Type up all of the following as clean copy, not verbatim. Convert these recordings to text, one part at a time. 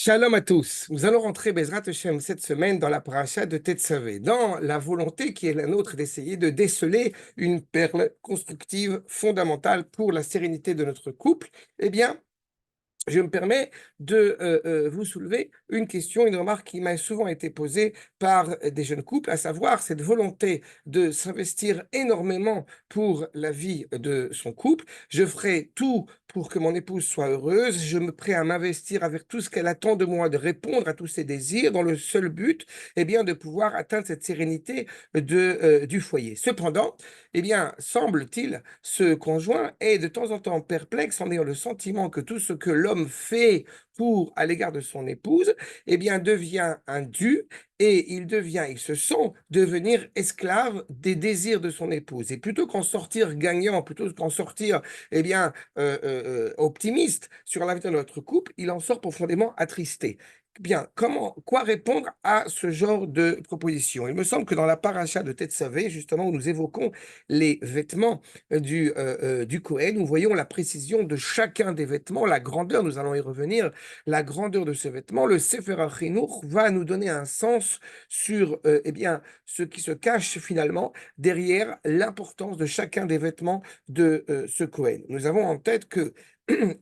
Shalom à tous. Nous allons rentrer Bezrat Hashem cette semaine dans la paracha de Tetzavé, dans la volonté qui est la nôtre d'essayer de déceler une perle constructive fondamentale pour la sérénité de notre couple. Eh bien, je me permets de vous soulever une question, une remarque qui m'a souvent été posée par des jeunes couples, à savoir cette volonté de s'investir énormément pour la vie de son couple. Je ferai tout pour que mon épouse soit heureuse, je me prêt à m'investir avec tout ce qu'elle attend de moi, de répondre à tous ses désirs, dans le seul but, eh bien, de pouvoir atteindre cette sérénité du foyer. Cependant, eh bien, semble-t-il, ce conjoint est de temps en temps perplexe en ayant le sentiment que tout ce que l'homme fait à l'égard de son épouse, eh bien, devient un dû et il se sent devenir esclave des désirs de son épouse. Et plutôt qu'en sortir gagnant, plutôt qu'en sortir, eh bien, optimiste sur l'avenir de notre couple, il en sort profondément attristé. Bien, quoi répondre à ce genre de proposition? Il me semble que dans la paracha de Tetzavé, justement, où nous évoquons les vêtements du Kohen, nous voyons la précision de chacun des vêtements, la grandeur, nous allons y revenir, la grandeur de ces vêtements. Le Sefer HaChinuch va nous donner un sens sur eh bien, ce qui se cache finalement derrière l'importance de chacun des vêtements de ce Kohen. Nous avons en tête que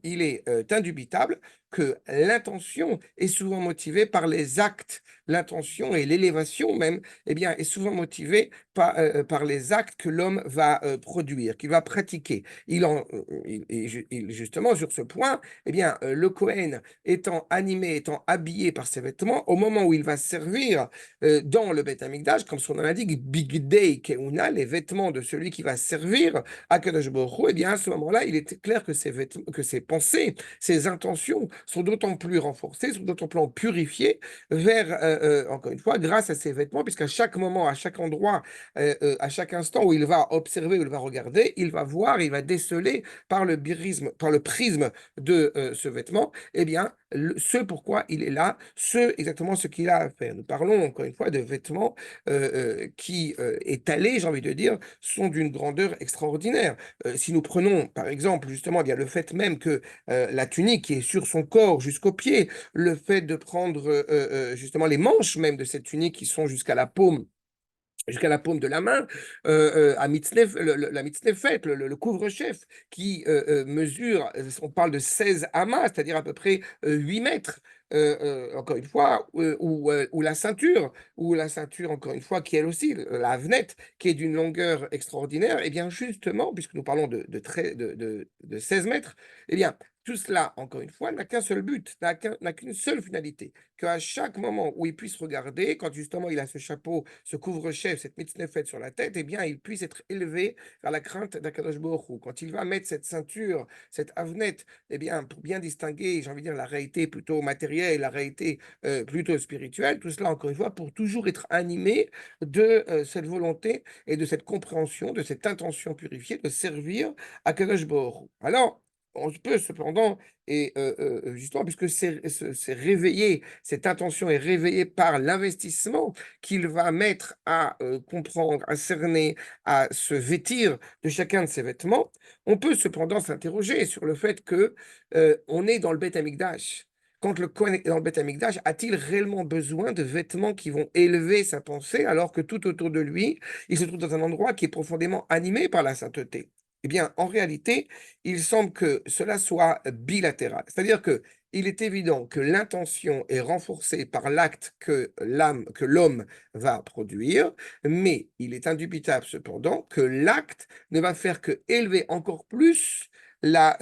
il est indubitable que l'intention est souvent motivée par les actes. L'intention et l'élévation même, eh bien, est souvent motivée par les actes que l'homme va produire, qu'il va pratiquer. Justement, sur ce point, eh bien, le Kohen étant animé, étant habillé par ses vêtements, au moment où il va servir dans le Beth Amikdash, comme son nom l'indique, Bigdei Keuna, les vêtements de celui qui va servir à Kadosh Baruch Hu, eh bien, à ce moment-là, il est clair que ses pensées, ses intentions sont d'autant plus renforcées, sont d'autant plus purifiées vers, encore une fois, grâce à ces vêtements, puisqu'à chaque moment, à chaque endroit, à chaque instant où il va observer, où il va regarder, il va voir, il va déceler par le prisme de ce vêtement, eh bien, ce pourquoi il est là, exactement ce qu'il a à faire. Nous parlons encore une fois de vêtements qui, étalés, j'ai envie de dire, sont d'une grandeur extraordinaire. Si nous prenons, par exemple, justement, eh bien, le fait même que la tunique qui est sur son corps jusqu'aux pieds, le fait de prendre justement les manches même de cette tunique qui sont jusqu'à la paume de la main, la mitznefet, le couvre-chef, qui mesure, on parle de 16 amas, c'est-à-dire à peu près 8 mètres, encore une fois, ou la ceinture, encore une fois, qui elle aussi, la havenette, qui est d'une longueur extraordinaire, et bien justement, puisque nous parlons de 16 mètres, eh bien, tout cela, encore une fois, n'a qu'un seul but, n'a qu'une seule finalité, qu'à chaque moment où il puisse regarder, quand justement il a ce chapeau, ce couvre-chef, cette mitznefet sur la tête, eh bien, il puisse être élevé vers la crainte d'Akadosh Baruch Hu. Quand il va mettre cette ceinture, cette avenette, eh bien, pour bien distinguer, j'ai envie de dire, la réalité plutôt matérielle, la réalité plutôt spirituelle, tout cela, encore une fois, pour toujours être animé de cette volonté et de cette compréhension, de cette intention purifiée de servir Akadosh Baruch Hu. Alors, on peut cependant, et justement, puisque c'est réveillé, cette intention est réveillée par l'investissement qu'il va mettre à comprendre, à cerner, à se vêtir de chacun de ses vêtements, on peut cependant s'interroger sur le fait que on est dans le Beth Amikdash. Quand le Kohen est dans le Beth Amikdash, a-t-il réellement besoin de vêtements qui vont élever sa pensée alors que tout autour de lui, il se trouve dans un endroit qui est profondément animé par la sainteté? Eh bien, en réalité, il semble que cela soit bilatéral. C'est-à-dire que il est évident que l'intention est renforcée par l'acte que l'homme va produire, mais il est indubitable cependant que l'acte ne va faire que élever encore plus la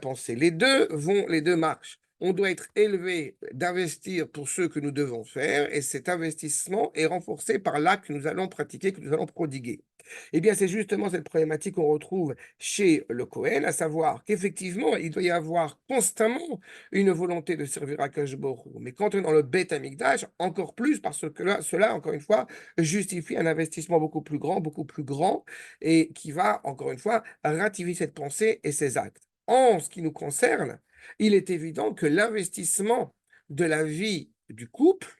pensée. Les deux marchent. On doit être élevé d'investir pour ce que nous devons faire, et cet investissement est renforcé par l'acte que nous allons pratiquer, que nous allons prodiguer. Eh bien, c'est justement cette problématique qu'on retrouve chez le Kohen, à savoir qu'effectivement, il doit y avoir constamment une volonté de servir à Baruch Hu. Mais quand on est dans le Beth Amikdash, encore plus, parce que cela, encore une fois, justifie un investissement beaucoup plus grand, et qui va, encore une fois, ratifier cette pensée et ces actes. En ce qui nous concerne, il est évident que l'investissement de la vie du couple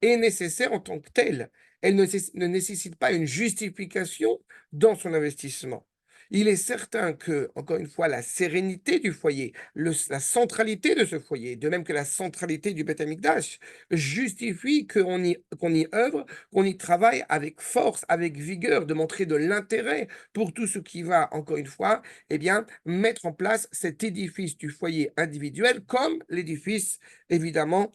est nécessaire en tant que tel. Elle ne nécessite pas une justification dans son investissement. Il est certain que, encore une fois, la sérénité du foyer, la centralité de ce foyer, de même que la centralité du Beth Amikdash, justifie qu'on y œuvre, qu'on y travaille avec force, avec vigueur, de montrer de l'intérêt pour tout ce qui va, encore une fois, eh bien, mettre en place cet édifice du foyer individuel comme l'édifice, évidemment,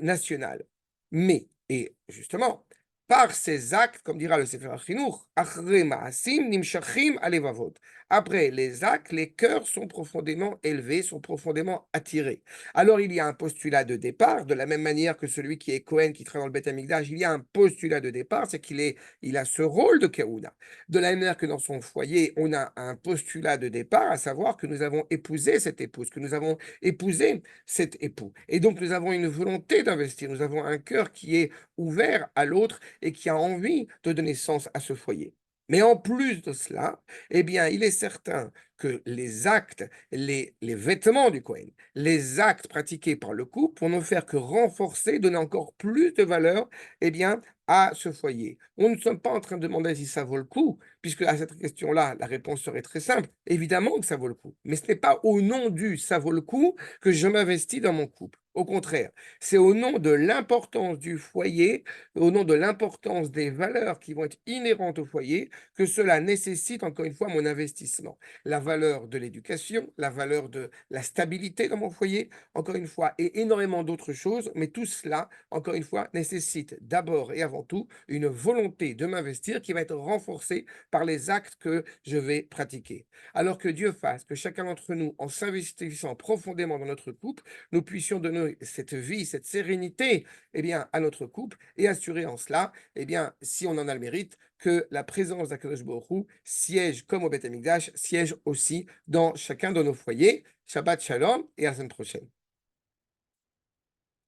national. Mais, et justement, par ces actes, comme dira le Sefer HaChinuch, Achrei Ma'asim Nimshachim Alevavot. Après les actes, les cœurs sont profondément élevés, sont profondément attirés. Alors il y a un postulat de départ, de la même manière que celui qui est Cohen, qui travaille dans le Beth Amikdash, il y a un postulat de départ, c'est il a ce rôle de Keuna. De la même manière que dans son foyer, on a un postulat de départ, à savoir que nous avons épousé cette épouse, que nous avons épousé cet époux. Et donc nous avons une volonté d'investir, nous avons un cœur qui est ouvert à l'autre et qui a envie de donner sens à ce foyer. Mais en plus de cela, eh bien, il est certain que les actes, les vêtements du Kohen, les actes pratiqués par le couple vont ne faire que renforcer, donner encore plus de valeur, eh bien, à ce foyer. On ne sommes pas en train de demander si ça vaut le coup, puisque à cette question-là, la réponse serait très simple. Évidemment que ça vaut le coup, mais ce n'est pas au nom du ça vaut le coup que je m'investis dans mon couple. Au contraire, c'est au nom de l'importance du foyer, au nom de l'importance des valeurs qui vont être inhérentes au foyer, que cela nécessite encore une fois mon investissement. La valeur de l'éducation, la valeur de la stabilité dans mon foyer, encore une fois, et énormément d'autres choses, mais tout cela, encore une fois, nécessite d'abord et avant tout une volonté de m'investir qui va être renforcée par les actes que je vais pratiquer. Alors que Dieu fasse que chacun d'entre nous, en s'investissant profondément dans notre couple, nous puissions donner cette vie, cette sérénité, eh bien, à notre couple et assurer en cela, eh bien, si on en a le mérite, que la présence d'Akadosh Baruch Hu siège comme au Beth Amikdash, siège aussi dans chacun de nos foyers. Shabbat Shalom et à la semaine prochaine.